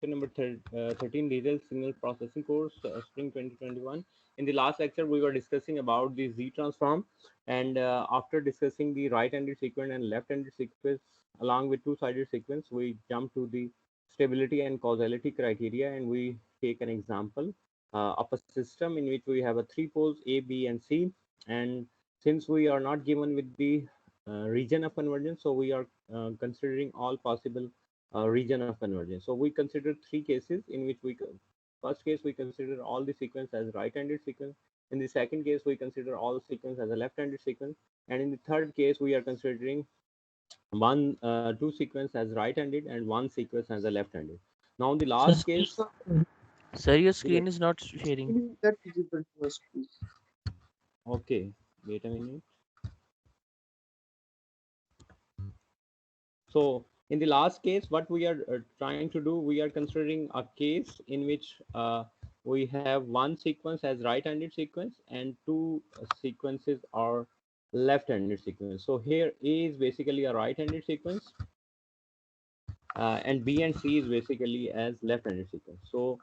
number 13, digital signal processing course, spring 2021. In the last lecture, we were discussing about the Z transform, and after discussing the right-handed sequence and left-handed sequence along with two-sided sequence, we jump to the stability and causality criteria, and we take an example of a system in which we have a three poles A, B, and C, and since we are not given with the region of convergence, so we are considering all possible region of convergence. So we consider three cases in which first case we consider all the sequence as right-handed sequence. In the second case, we consider all sequence as a left-handed sequence, and in the third case, we are considering two sequence as right-handed and one sequence as a left-handed. Now in the So, last case, sir, your yeah, screen is not sharing. That visible to us, please. okay, wait a minute. So in the last case, what we are trying to do, we are considering a case in which we have one sequence as right-handed sequence and two sequences are left-handed sequence. So here A is basically a right-handed sequence, and B and C is basically as left-handed sequence. So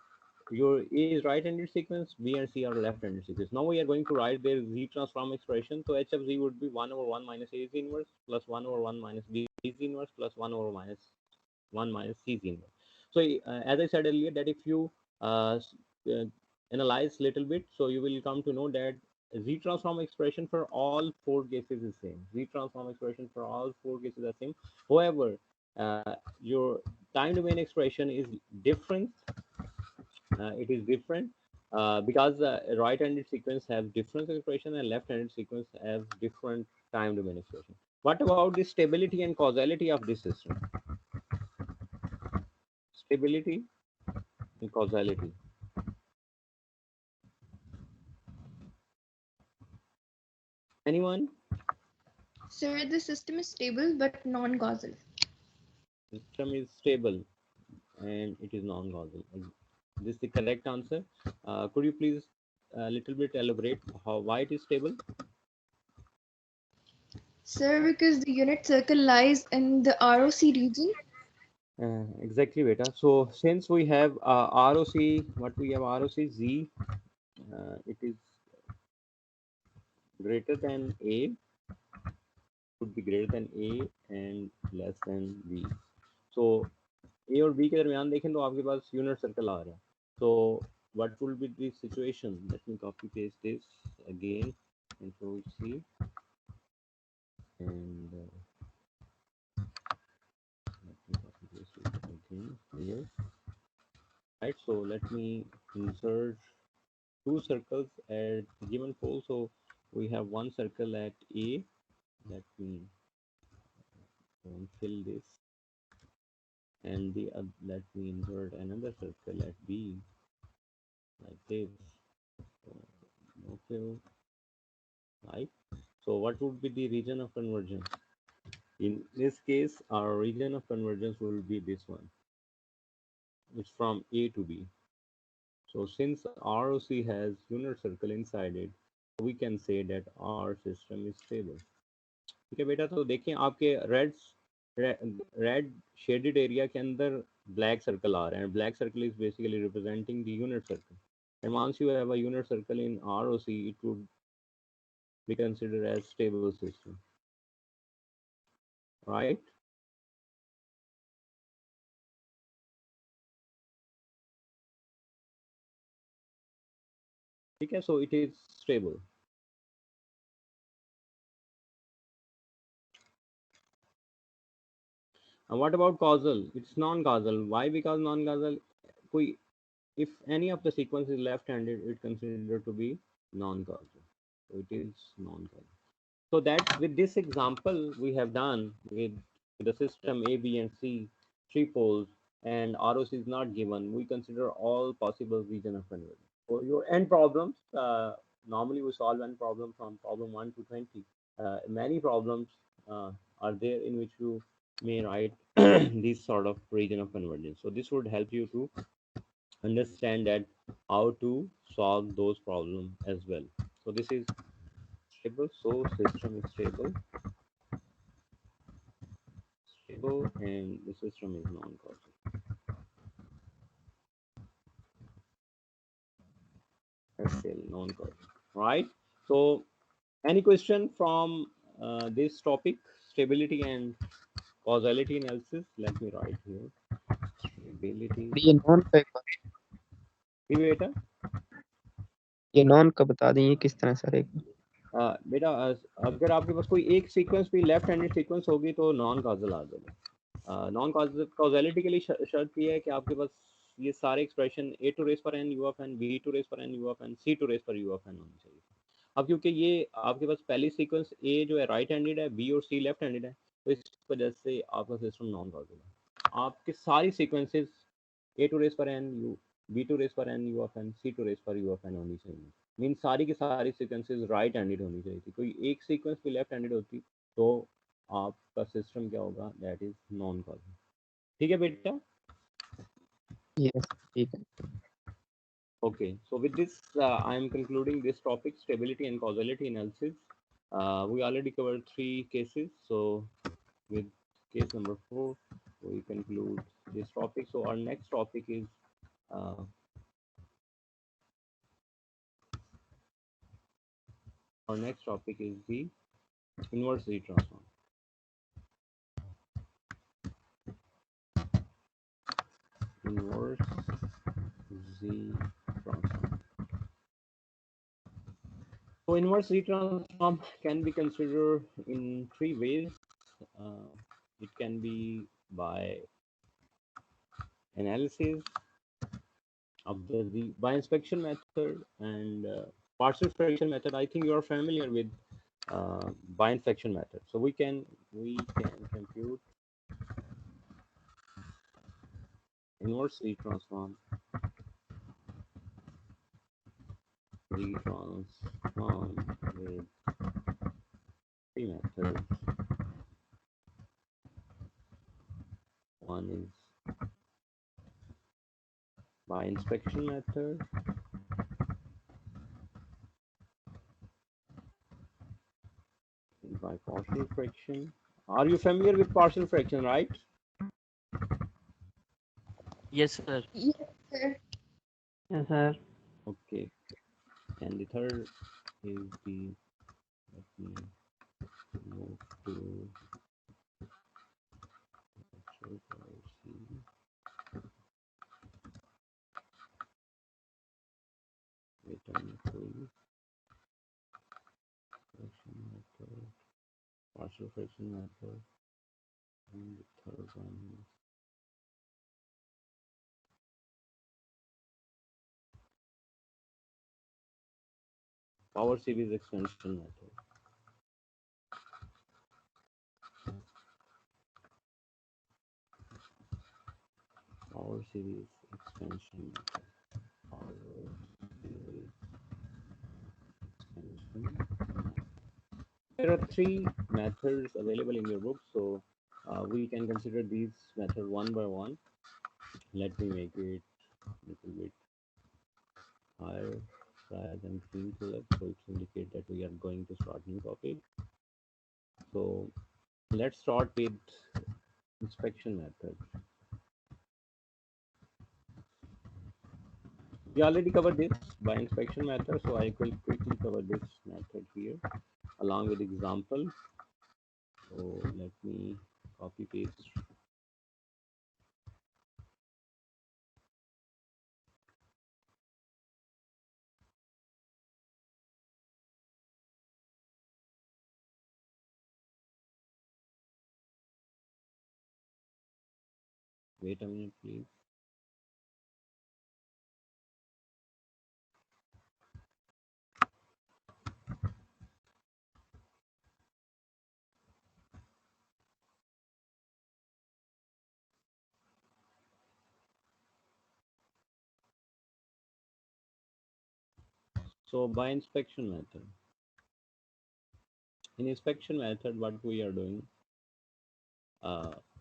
your A is right-handed sequence, B and C are left-handed sequence. Now we are going to write their Z transform expression. So H of Z would be 1 over 1 minus A Z inverse plus 1 over 1 minus B Z inverse plus 1 over minus 1 minus C Z inverse. So as I said earlier, that if you uh, analyze little bit, so you will come to know that Z transform expression for all four cases is same. Z transform expression for all four cases are same. However, your time domain expression is different. It is different because right-handed sequence have different expression and left-handed sequence have different time domain expression. What about the stability and causality of this system? Stability and causality. Anyone? Sir, the system is stable but non-causal. System is stable and it is non-causal. This is the correct answer. Could you please a little bit elaborate why it is stable? Sir, because the unit circle lies in the ROC region. Exactly, beta. So since we have ROC, what we have ROC Z, it is greater than A, would be greater than A and less than B. So A और B के दरमियान देखें तो आपके पास unit circle आ रहा है. So what will be the situation? Let me copy paste this again. Control C and let me copy paste it again here. Right. So let me insert two circles at given pole. So we have one circle at A. Let me fill this, and let me insert another circle at B like this. No fill, right? So what would be the region of convergence? In this case, our region of convergence will be this one. It's from A to B. So since ROC has unit circle inside it, we can say that our system is stable. ठीक है बेटा, तो देखें आपके red shaded area के अंदर black circle आ रहे हैं. Black circle is basically representing the unit circle, and once you have a unit circle in ROC, it would be considered as stable system, right? Okay, so it is stable. And what about causal? It's non-causal. Why? Because non-causal, if any of the sequence is left-handed, it's considered to be non-causal. So it is non-causal. So that with this example we have done with the system A, B, and C, three poles, and ROC is not given, we consider all possible region of convergence. For your n problems, normally we solve n problem from problem 1 to 20. Many problems are there in which you may write this sort of region of convergence. So this would help you to understand that how to solve those problems as well. So this is stable. So system is stable, and the system is non-causal. still non-causal, right? So any question from this topic, stability and causality analysis? Let me write here. Stability. ये non का जी बेटा, ये non का बता दें ये किस तरह सर एक बेटा अगर आपके पास कोई एक सीक्वेंस भी लेफ्ट हैंडेड सीक्वेंस होगी तो नॉन काजल आ जाएगा। नॉन कॉजलिटी के लिए शर्त ये है कि आपके पास ये सारे expression a to raise power n u of n, b to raise power n u of n, c to raise power u of n होनी चाहिए। अब क्योंकि ये आपके पास पहली सीक्वेंस ए जो है राइट हैंडेड है, बी और सी लेफ्ट हैंडेड है, तो इस वजह से आपका सिस्टम नॉन कॉजल है। आपके सारी sequences a to raise power n u, b to raise power n u of n, c to raise power u of n होनी चाहिए। मीन सारी की सारी सीक्वेंसेस राइट हैंडेड होनी चाहिए थी। कोई एक सीक्वेंस भी लेफ्ट हैंडेड होती तो आपका सिस्टम क्या होगा, दैट इज नॉन कॉजल। ठीक है बेटा? यस ठीक है Okay, so with this, I am concluding this topic, stability and causality analysis. We already covered 3 cases, so with case number 4, we conclude this topic. So our next topic is uh, the inverse Z transform. Inverse Z transform. So inverse Z transform can be considered in 3 ways. Uh, it can be by analysis of the by inspection method and partial fraction method. I think you are familiar with by inspection method. So we can compute inverse Z transform with 3 methods. One is by inspection method, by partial fraction. Are you familiar with partial fraction, right? Yes, sir. Yes, sir. Yes, sir. Okay. And the third is the, let me move to, wait a minute, please. Fraction method, partial fraction method, and the third one is power series expansion method. Power series expansion method. Power series expansion. There are 3 methods available in your book, so we can consider these methods one by one. Let me make it a little bit higher rather than green color, so it indicates that we are going to start new topic. So let's start with inspection method. We already covered this by inspection method, so I will quickly cover this method here along with example. So let me copy paste. Wait a minute, please. So by inspection method. In inspection method, what we are doing,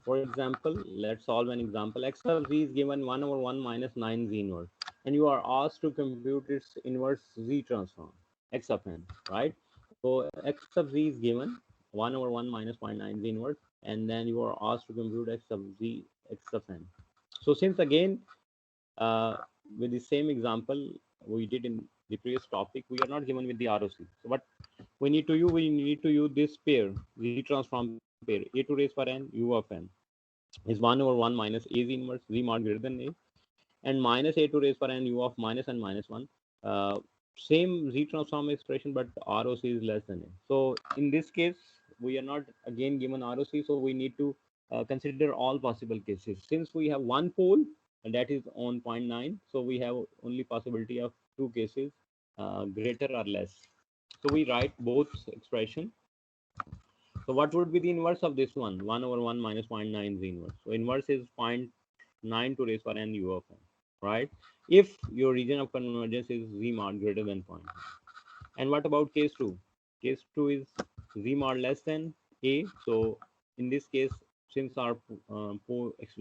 for example, let's solve an example. X of z is given 1 over 1 minus 9 z inverse, and you are asked to compute its inverse z transform, x of n, right? So x of z is given 1 over 1 minus 0.9 z inverse, and then you are asked to compute x of z, x of n. So since again, with the same example, we did in the previous topic, we are not given with the ROC. So what we need to use this pair, Z transform pair, a to raise power n u of n is 1 over 1 minus a z inverse z mod greater than a, and minus a to raise power n u of minus and minus 1. Same Z transform expression, but ROC is less than a. So in this case, we are not again given ROC, so we need to consider all possible cases. Since we have one pole, and that is on 0.9, so we have only possibility of two cases, greater or less. So we write both expression. So what would be the inverse of this one? 1 over 1 minus 0.9 z inverse. So inverse is 0.9 to raise power n u of n, right? If your region of convergence is z mod greater than 0.9. And what about case 2? Case 2 is z mod less than a. So in this case, since our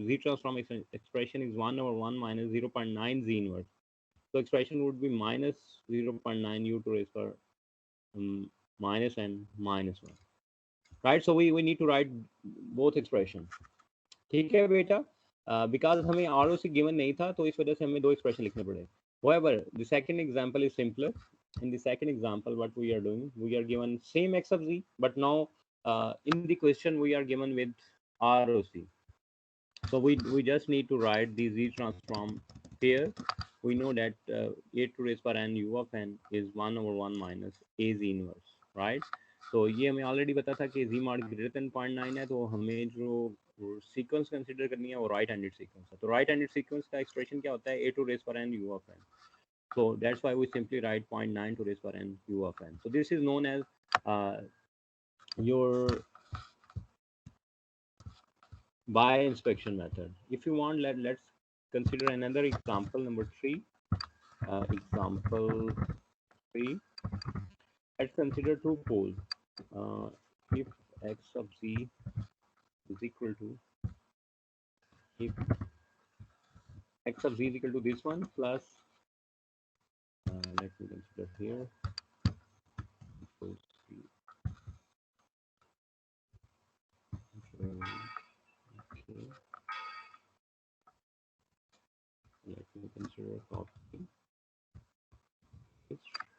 z transform expression is 1 over 1 minus 0.9 z inverse, so expression would be minus 0.9 u to raise power minus n minus 1. Right? So we need to write both expression. ठीक है बेटा, because हमें ROC given नहीं था, तो इस वजह से हमें दो expression लिखने पड़े. However, the second example is simpler. In the second example, what we are doing, we are given same x of z, but now in the question we are given with ROC. So we just need to write the z transform pair. We know that a to raise power n u of n is 1 over 1 minus a z inverse, right? तो ये हमें already पता था कि z mod greater than 0.9 है, तो हमें जो सीक्वेंस कंसीडर करनी है वो राइट हैंडेड सीक्वेंस है. तो राइट हैंडेड सीक्वेंस का एक्सप्रेशन क्या होता है? a to raise power n u of n. So that's why we simply write 0.9 to raise power n u of n. So this is known as your by inspection method. If you want, let's consider another example, number 3. Example 3. Let's consider two poles. If x of z is equal to, if x of z is equal to this one plus, let me consider here. So okay. Let me consider copy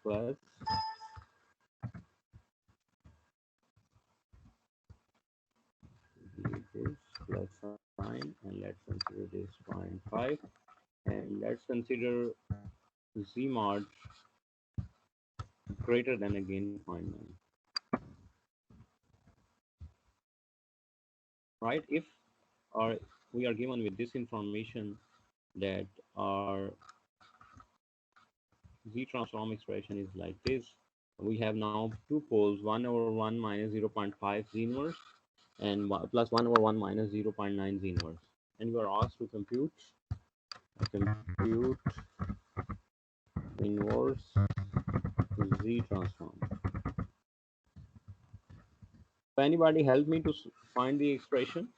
plus this plus sign, and let's consider this 0.5, and let's consider z mod greater than again 0.9, right? If or we are given with this information that our z transform expression is like this, we have now two poles, 1 over 1 minus 0.5 z inverse and plus 1 over 1 minus 0.9 z inverse, and we are asked to compute inverse z transform. So anybody help me to find the expression?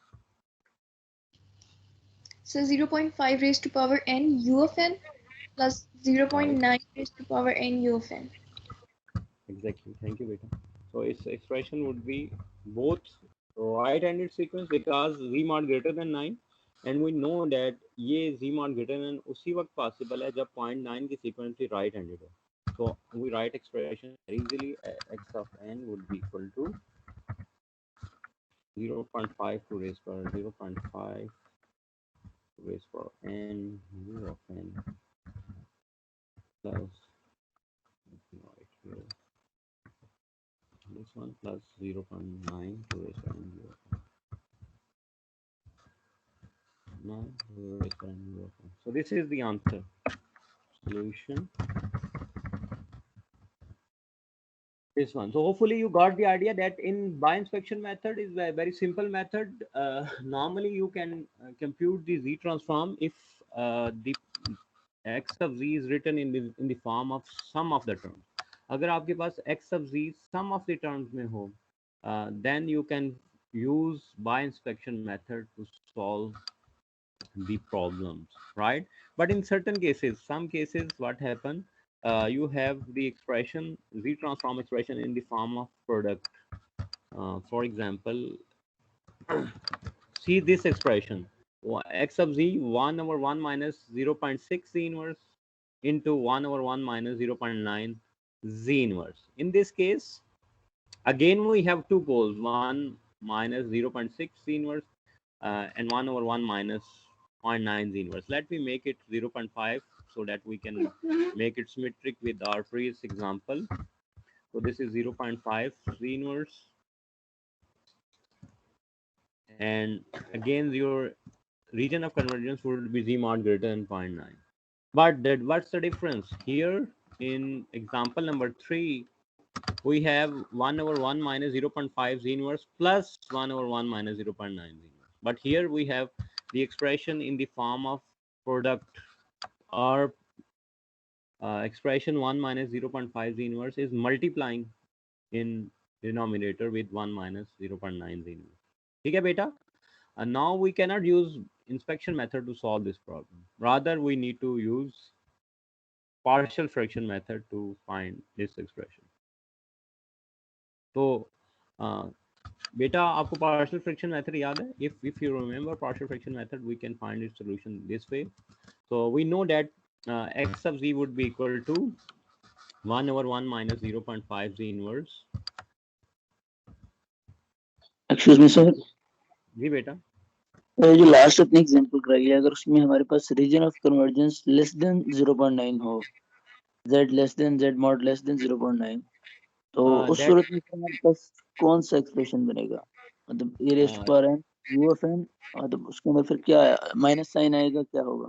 So 0.5 raised to power n u of n plus 0.9 raised to power n u of n. Exactly. Thank you, beta. So its expression would be both right-handed sequence because z mod greater than 9, and we know that ये z mod greater than उसी वक्त possible है जब 0.9 की sequence भी right-handed हो. So we write expression very easily. X of n would be equal to 0.5 to raise power 0.5 to raise power n u of n plus right here this one plus 0.9 to raise power n u of n. Now raise power n u of n. So this is the answer. Solution. This one. So hopefully you got the idea that in by inspection method is a very simple method. Normally you can compute the z transform if the x of z is written in the form of sum of the terms. अगर आपके पास x of z sum of the terms में हो, then you can use by inspection method to solve the problems, right? But in certain cases, some cases, what happen? You have the expression z transform expression in the form of product. For example, see this expression x of z 1 over 1 minus 0.6 z inverse into 1 over 1 minus 0.9 Z inverse. In this case, again we have two poles, 1 minus 0.6 Z inverse and 1 over 1 minus 0.9 Z inverse. Let me make it 0.5 so that we can make it symmetric with our previous example. So this is 0.5 Z inverse, and again your region of convergence would be Z mod greater than 0.9. But what's the difference here? In example number 3, we have 1 over 1 minus 0.5 Z inverse plus 1 over 1 minus 0.9 Z inverse. But here we have the expression in the form of product, or expression 1 minus 0.5 Z inverse is multiplying in denominator with 1 minus 0.9 Z inverse. ठीक है बेटा? And now we cannot use inspection method to solve this problem. Rather, we need to use partial fraction method to find this expression. So, beta, आपको partial fraction method याद है? If you remember partial fraction method, we can find its solution this way. So we know that x of z would be equal to 1 over 1 minus 0.5 z inverse. Excuse me sir, जी बेटा. जो last अपनी example कराई है, अगर उसमें हमारे पास region of convergence less than 0.9 हो, z less than z mod less than 0.9, तो उस सूरत में हमारे पास कौन सा एक्सप्रेशन बनेगा? मतलब e raised to power n u of n, मतलब उसके अंदर फिर क्या माइनस साइन आएगा, क्या होगा?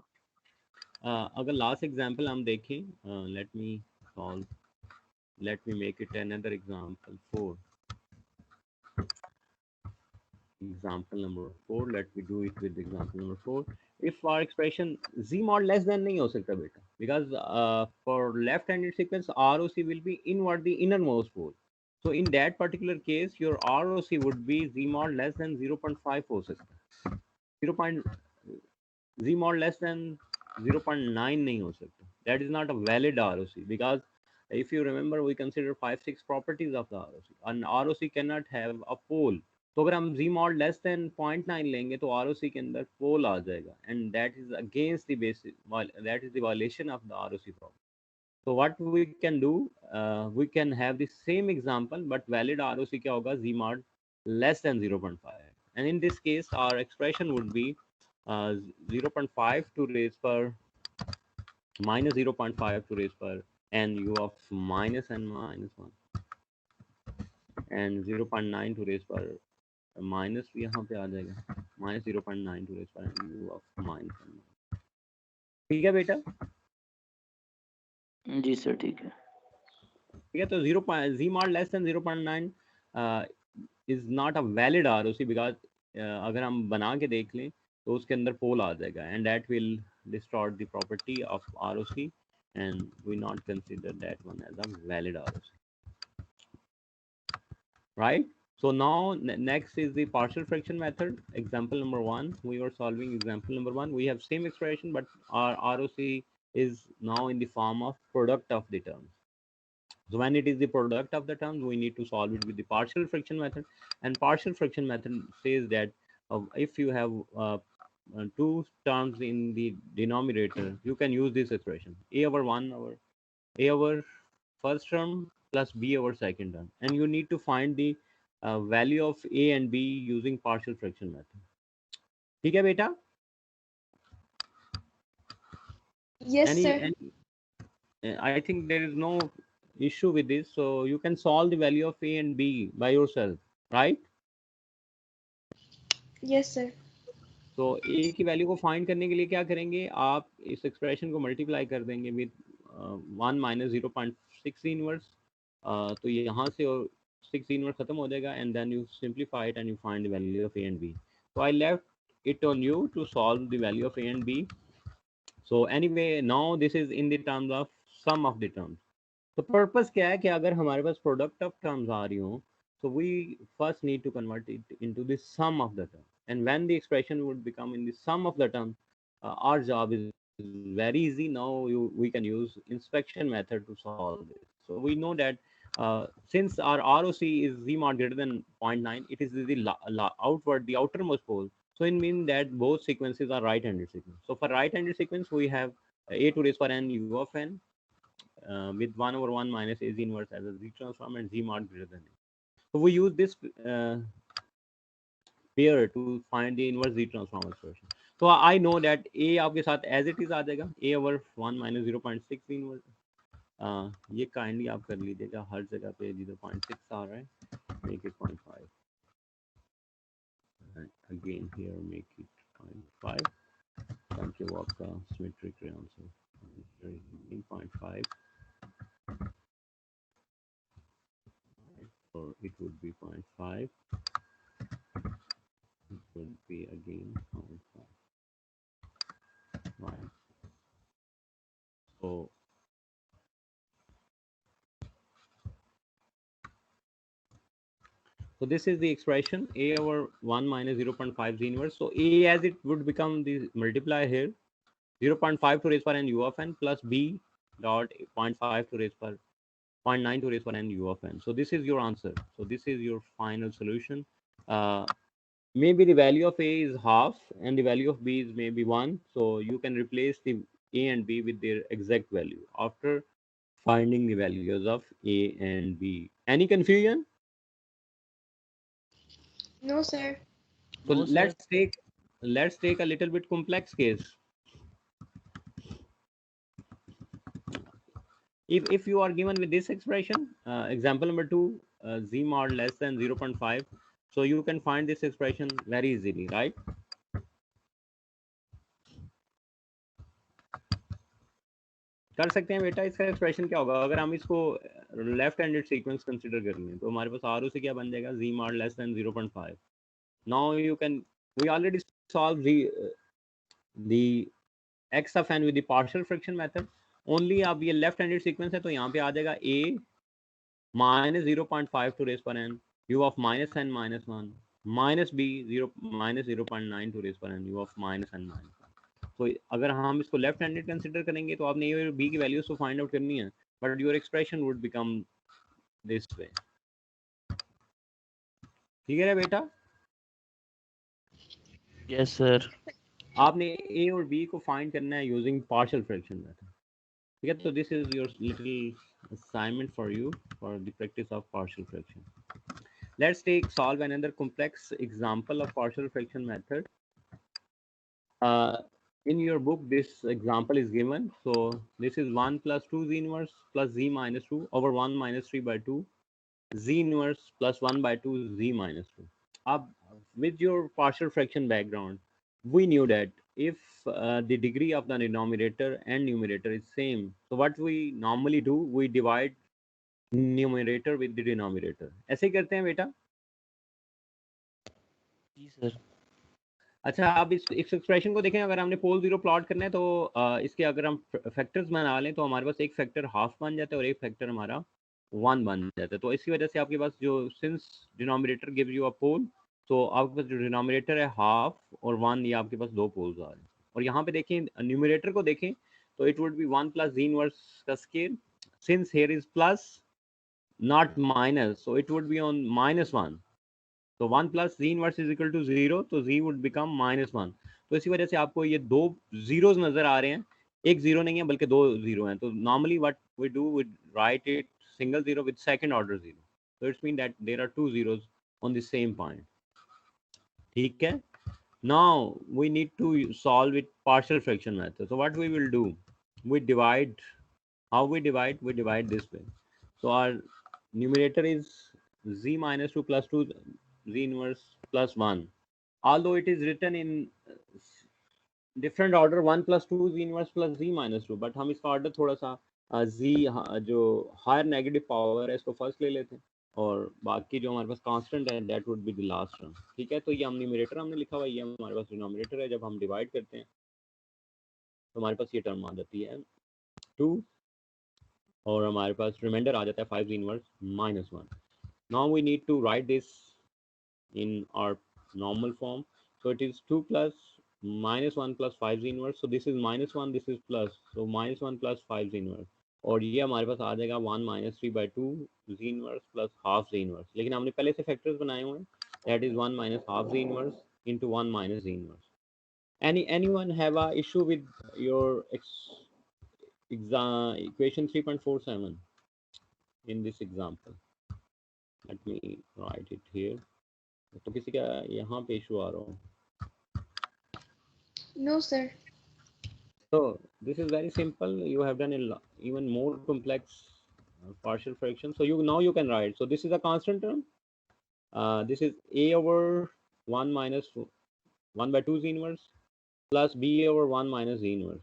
अगर लास्ट एग्जांपल हम देखें, let me make it another example 4. Example number 4, let me do it with example number 4. If our expression z mod less than नहीं हो सकता बेटा, because for left-handed sequence ROC will be inward the innermost pole. So in that particular case, your ROC would be z mod less than 0.5 हो सकता, 0. Z mod less than 0.9 नहीं हो सकता. That is not a valid ROC, because if you remember, we consider 5-6 properties of the ROC. An ROC cannot have a pole. तो अगर हम z mod less than 0.9 लेंगे तो ROC के अंदर pole आ जाएगा, and that is against the basis, that is the violation of the ROC problem. So what we can do, we can have the same example, but valid ROC क्या होगा? Z mod less than 0.5, and in this case our expression would be 0.5 to raise per minus 0.5 to raise per n u of minus n minus 1, and 0.9 to raise per minus भी यहाँ पे आ जाएगा, minus 0.9 to raise पर u of minus. ठीक है बेटा? जी sir, ठीक है. ठीक है, तो 0 z mod less than 0.9 is not a valid ROC, because अगर हम बना के देख लें तो उसके अंदर पोल आ जाएगा, and that will distort the property of ROC, and we not consider that one as a valid ROC, right? So now next is the partial fraction method. Example number 1, we were solving example number 1. We have same expression, but our ROC is now in the form of product of the terms. So when it is the product of the terms, we need to solve it with the partial fraction method. And partial fraction method says that if you have two terms in the denominator, you can use this expression, a over 1 over a over first term plus b over second term, and you need to find the value of a and b using partial fraction method. ठीक है बेटा? Yes, sir. I think there is no issue with this, so you can solve the value of a and b by yourself, right? Yes, sir. तो a की value को find करने के लिए क्या करेंगे, आप इस एक्सप्रेशन को मल्टीप्लाई कर देंगे विद 1 माइनस 0.6 इनवर्स, तो ये यहाँ से और 6 इनवर्स खत्म हो जाएगा, and then you simplify it and you find the value of a and b. So I left it on you to solve the value of a and b. So anyway, now this is in the terms of sum of the terms. तो purpose क्या है कि अगर हमारे पास product of terms आ रही हो, so we first need to convert it into the sum of the term, and when the expression would become in the sum of the term, our job is very easy. Now we can use inspection method to solve this. So we know that since our ROC is z mod greater than 0.9, it is the outward, the outermost pole, so it means that both sequences are right-handed sequence. So for right-handed sequence, we have a to raise power n u of n with 1 over 1 minus a z inverse as a z transform and z mod greater than a. So we use this pair to find the inverse z transform expression. So I know that a आपके साथ as it is आ जाएगा a over 1 minus 0.6 inverse. ये kindly आप कर लीजिएगा, हर जगह पे 0.6 आ रहा है, make it 0.5 and again here make it 0.5. Thank you आपका symmetric answer. 0.5 or it would be 0.5. It would be again 0.5. Right. So this is the expression a over 1 minus 0.5 z inverse. So a as it would become the multiply here 0.5 to raise power n u of n plus b dot 0.5 to raise power 0.9 to raise power n u of n. So this is your answer. So this is your final solution. Maybe the value of a is half and the value of b is maybe 1. So you can replace the a and b with their exact value after finding the values of a and b. Any confusion? No, sir. So No, sir. let's take a little bit complex case. If you are given with this expression, example number 2, z mod less than 0.5, so you can find this expression very easily, right? कर सकते हैं बेटा, इसका expression क्या होगा अगर हम इसको लेफ्ट हैंडेड सीक्वेंस कंसीडर कर लें तो हमारे पास आर से क्या बन जाएगा z mod less than 0.5. Now you can, we already solved the x of n with the partial fraction method. Only अब ये लेफ्ट हैंडेड सीक्वेंस है तो यहाँ पे आ जाएगा a minus 0.5 to raise power n u of minus n minus 1 minus b 0 minus 0.9 to raise power n u of minus n minus 1. तो अगर हम इसको लेफ्ट हैंडेड कंसीडर करेंगे तो आपने ये b की वैल्यूज तो फाइंड आउट करनी है, but your expression would become this way. ठीक है बेटा? Yes, sir. आपने a और b को फाइंड करना है यूजिंग पार्शियल फ्रैक्शन मेथड. ठीक है, तो this is your little assignment for you for the practice of partial fraction. Let's solve another complex example of partial fraction method. In your book this example is given. So this is 1 plus 2 z inverse plus z minus 2 over 1 minus 3 by 2 z inverse plus 1 by 2 z minus 2. With your partial fraction background, we knew that if the degree of the denominator and numerator is same, so what we normally do, we divide numerator with the denominator. ऐसे ही करते हैं बेटा. जी sir. अच्छा, अब इस expression को देखें, अगर हमने पोल जीरो प्लॉट करना है तो इसके अगर हम फैक्टर्स बना लें तो हमारे पास एक फैक्टर हाफ बन जाता है और एक फैक्टर हमारा 1 बन जाता है. तो इसकी वजह से आपके पास जो since denominator give you a pole, तो आपके पास जो डिनोमिनेटर है हाफ और 1, ये आपके पास दो पोल्स आ रहे हैं. और यहाँ पे देखें न्यूमिनेटर को देखें तो it would be 1 plus z inverse का scale, since here is plus not minus, so it would be on -1. तो 1 plus z inverse is equal to 0, तो जी वुड बिकम -1. तो इसी वजह से आपको ये दो जीरोस नजर आ रहे हैं, एक जीरो नहीं है बल्कि दो जीरो हैं. तो normally what we do, we write it single zero with second order zero. So it's mean that there are two zeros on the same point. ठीक है. Now we need to solve it partial fraction method. So what we will do, we divide. How we divide? We divide this way. So our numerator is z minus 2 plus 2 z inverse plus 1. Although it is written in different order 1 plus 2 z inverse plus z minus 2, but हम इसका order थोड़ा सा z जो higher negative power है इसको first ले लेते हैं और बाकी जो हमारे पास कांस्टेंट है that would be the last term. ठीक है, तो ये हम न्यूमरेटर हमने लिखा हुआ, ये हमारे पास डिनोमिनेटर है. जब हम डिवाइड करते हैं तो हमारे पास ये टर्म आ जाती है 2 और हमारे पास रिमाइंडर आ जाता है 5 inverse -1. Now we need to write this in our normal form. So it is 2 plus -1 plus 5 inverse. So this is -1, this is plus. So -1 plus 5 inverse. और ये हमारे पास आ जाएगा 1 minus 3 by 2 z inverse plus half z inverse. लेकिन हमने पहले से factors बनाए हुए हैं. That is 1 minus half z inverse into 1 minus z inverse. Anyone have a issue with your equation 3.47 in this example. Let me write it here. तो किसी का यहाँ पे issue आ रहा हो? No, sir. So this is very simple. You have done even more complex partial fraction. So now you can write. So this is a constant term. This is a over 1 minus 1 by 2 z inverse plus b over 1 minus z inverse.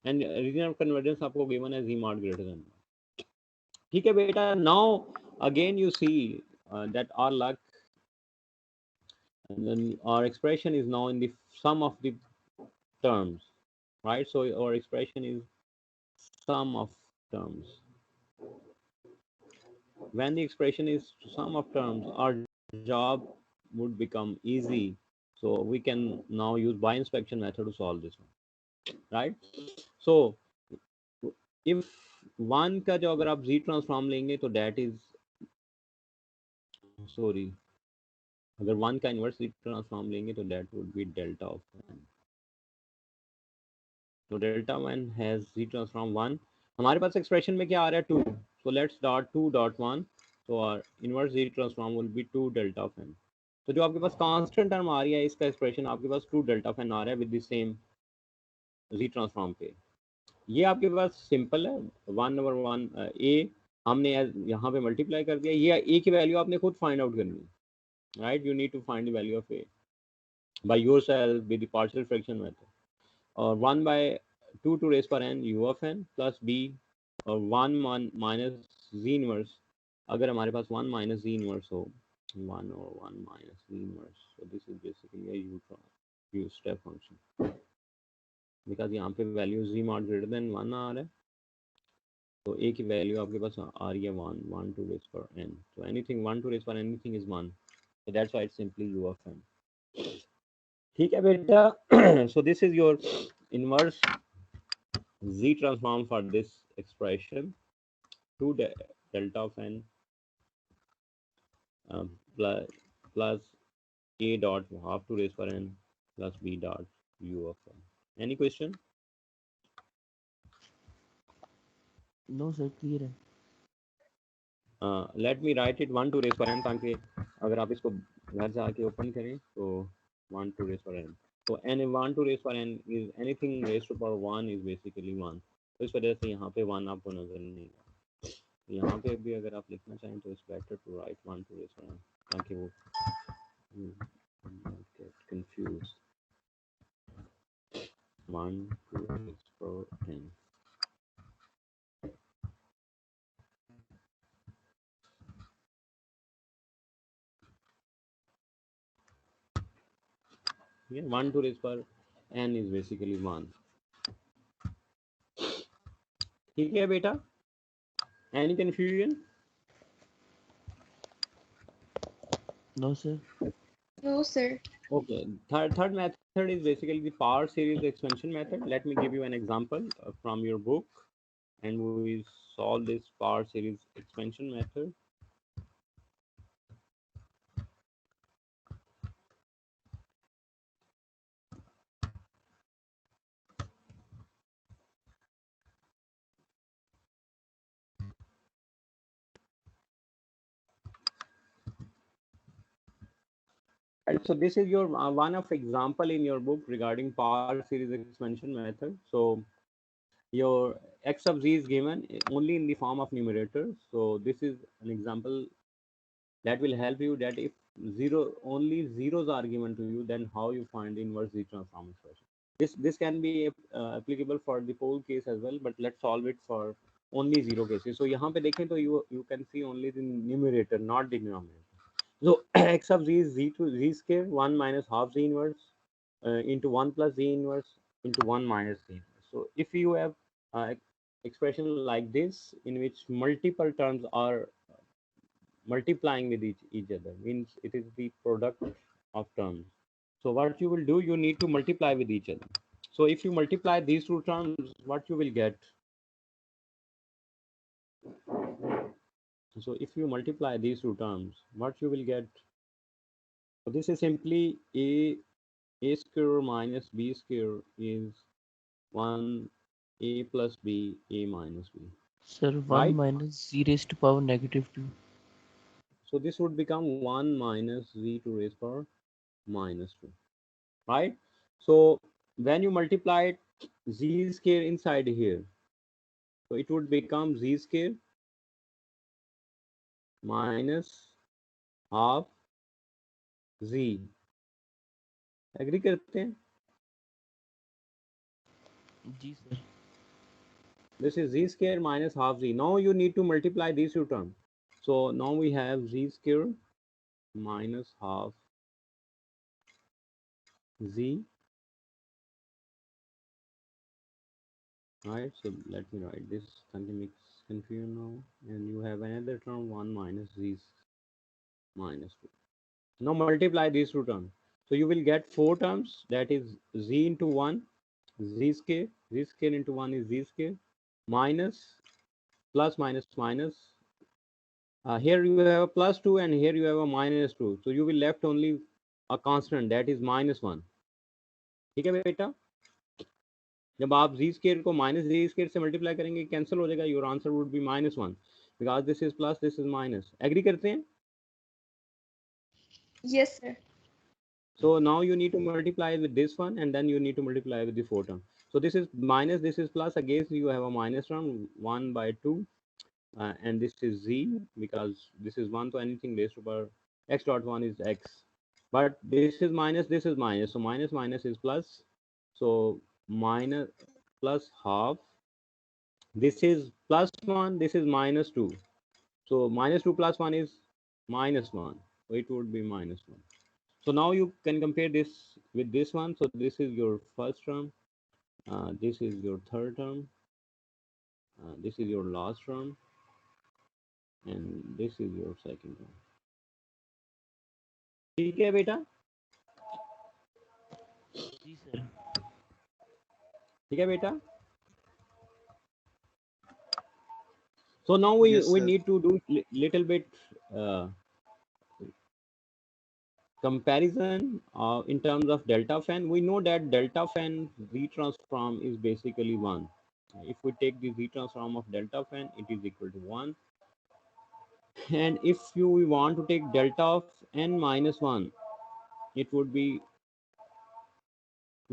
And region of convergence आपको given as z mod greater than 1. ठीक है बेटा. Now again you see that our luck, and then our expression is now in the sum of the terms, right? So our expression is sum of terms. When the expression is sum of terms, our job would become easy. So we can now use by inspection method to solve this one, right? So if one का जो अगर आप z transform लेंगे तो that is, sorry, अगर one का inverse z transform लेंगे तो that would be delta of n. So delta one has z transform 1. हमारे पास एक्सप्रेशन में क्या आ रहा है 2. So let's dot 2 dot 1. So our inverse z transform will be 2 delta of n. तो जो आपके पास कांस्टेंट टर्म आ रही है इसका एक्सप्रेशन आपके पास 2 डेल्टा ऑफ एन आ रहा है with the same z transform पे. ये आपके पास सिंपल है. 1 ओवर 1 a हमने यहाँ पे मल्टीप्लाई कर दिया. ये a की वैल्यू आपने खुद फाइंड आउट करनी है, right? You need to find the value of a by yourself with the partial fraction method. और 1 by 2 to raise power n u of n plus b और 1 माइनस z इनवर्स. अगर हमारे पास 1 minus z inverse हो, 1 और 1 minus z inverse, so this is basically a u step function because यहाँ पे value z mod greater than 1 आ रहा है. तो a की वैल्यू आपके पास आ रही है 1 to raise power n. So anything 1 to raise power anything is 1. So that's why it's simply u of n. ठीक है बेटा. So this is your inverse z transform for this expression 2 delta of n plus a dot half to raise power n plus b dot u of n. Any question? No, sir. Clear है. Let me write it 1 to raise power n ताकि अगर आप इसको घर से आके open करें तो 1 to raise power n. तो n 1 to raise power n is anything raised to power 1 is basically 1. तो इस वजह से यहाँ पे 1 आपको नजर नहीं आएगा. यहाँ पे भी अगर आप लिखना चाहें तो it's better to write 1 to raise power n ताकि वो not get confused. 1 to raise power n. Yeah, 1 to raise power n is basically 1. ठीक है बेटा. Any confusion? No, sir. No, sir. Okay. Third method is basically the power series expansion method. Let me give you an example from your book, and we solve this power series expansion method. And so this is your one of example in your book regarding power series expansion method. So your x of z is given only in the form of numerator. So this is an example that will help you that if only zeros are given to you, then how you find the inverse z transform expression. This can be applicable for the pole case as well, but let's solve it for only zero cases. So यहाँ पे देखें तो you can see only the numerator, not the denominator. So x of z is z to z square 1 minus half z inverse into 1 plus z inverse into 1 minus z inverse. So if you have expression like this in which multiple terms are multiplying with each other, means it is the product of terms. So what you will do, you need to multiply with each other. So if you multiply these two terms, what you will get? So if you multiply these two terms, what you will get? So this is simply a square minus b square is 1 a plus b, a minus b, Sir, 1 right? minus z raised to power negative 2. So this would become 1 minus z to raise power minus 2, right? So when you multiply it, z square inside here, so it would become z square minus half z. Agree करते हैं? जी sir. This is z square minus half z. Now you need to multiply these two terms. So now we have z square minus half z, right? So let me write this, something makes confusion now, and you have another term 1 minus z minus 2. Now multiply these two terms. So you will get four terms, that is z into 1, z square into 1 is z square, minus, plus minus minus. Here you have a plus 2 and here you have a minus 2. So you will left only a constant, that is minus 1. ठीक है बेटा? जब आप z square को minus z square से multiply करेंगे cancel हो जाएगा, your answer would be minus 1 because this is plus, this is minus. Agree करते हैं? Yes, sir. So now you need to multiply with this one and then you need to multiply with the 4 term. So this is minus, this is plus, again you have a minus term 1 by 2 and this is z because this is 1, so anything raised to power x dot 1 is x. But this is minus, this is minus, so minus minus is plus, so minus plus half, this is plus 1, this is minus 2, so minus 2 plus 1 is minus 1, so it would be minus 1. So now you can compare this with this one. So this is your first term, this is your third term, this is your last term, and this is your second term. ठीक है बेटा? जी sir. ठीक है बेटा? So now we Yes, sir. need to do little bit comparison in terms of delta fan. We know that delta fan z transform is basically 1. If we take the z transform of delta fan, it is equal to 1. And if you want to take delta of n minus 1, it would be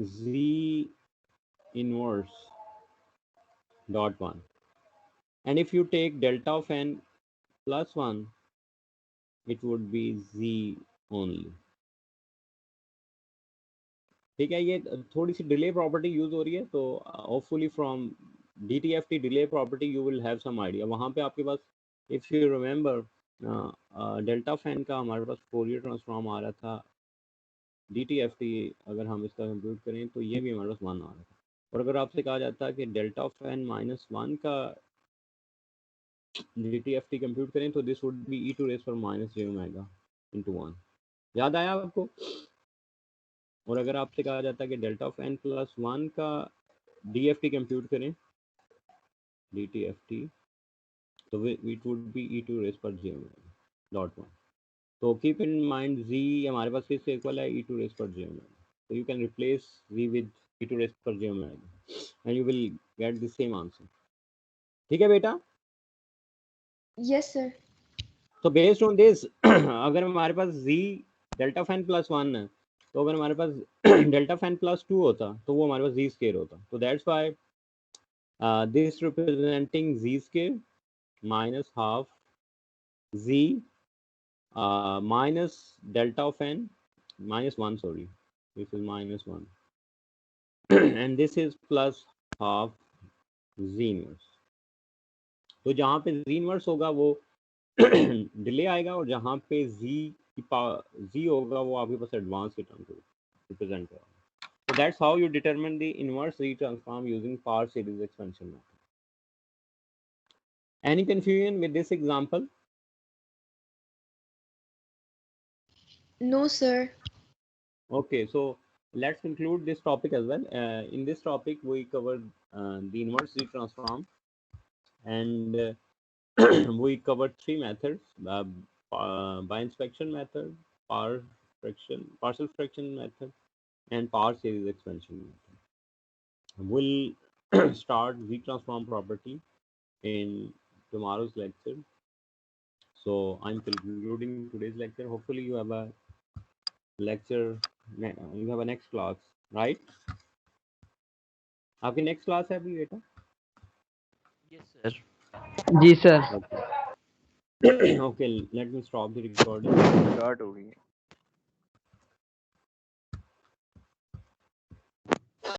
z inverse dot 1. And if you take delta of n plus 1, it would be z only. ठीक है, ये थोड़ी सी delay property use हो रही है, तो hopefully from DTFT delay property you will have some idea. वहाँ पे आपके पास, इफ यू रिमेंबर, डेल्टा फैन का हमारे पास फोरियर ट्रांसफॉर्म आ रहा था. DTFT अगर हम इसका कंप्यूट करें तो ये भी हमारे पास 1 आ रहा था. और अगर आपसे कहा जाता है कि डेल्टा ऑफ एन माइनस 1 का DTFT कंप्यूट करें तो this would be e to raise पर माइनस j ओमेगा इंटू 1. याद आया आपको? और अगर आपसे कहा जाता है कि डेल्टा ऑफ एन प्लस 1 का DFT कंप्यूट करें, DTFT, तो it would be e to raise पर j ओमेगा डॉट 1. तो कीप इन माइंड z हमारे पास किससे इक्वल है? e टू रेस पर j omega. So you can replace v with e to raise per j omega and you will get the same answer. ठीक है बेटा? Yes, sir. So based on this, अगर हमारे पास z delta fan plus 1 है, तो अगर हमारे पास delta fan plus 2 होता तो वो हमारे पास z स्केयर होता. तो that's why this representing z square minus half z minus delta of n minus 1, sorry, this is minus 1 and this is plus half z inverse. तो जहाँ पे z इनवर्स होगा वो डिले आएगा और जहाँ पे z होगा वो आपके पास एडवांस के टर्म को रिप्रेजेंट करेगा. So that's how you determine the inverse Z transform using power series expansion method. Any confusion with this example? No, sir. Okay, so let's conclude this topic as well. In this topic, we covered the inverse Z transform, and we covered three methods: by inspection method, partial fraction method, and power series expansion method. We'll start Z transform property in tomorrow's lecture. So I'm concluding today's lecture. Hopefully you have a lecture, you have a next class, right? आपकी next class है अभी बेटा? Yes, sir. जी sir. Okay. Okay, let me stop the recording. Start हो गई है।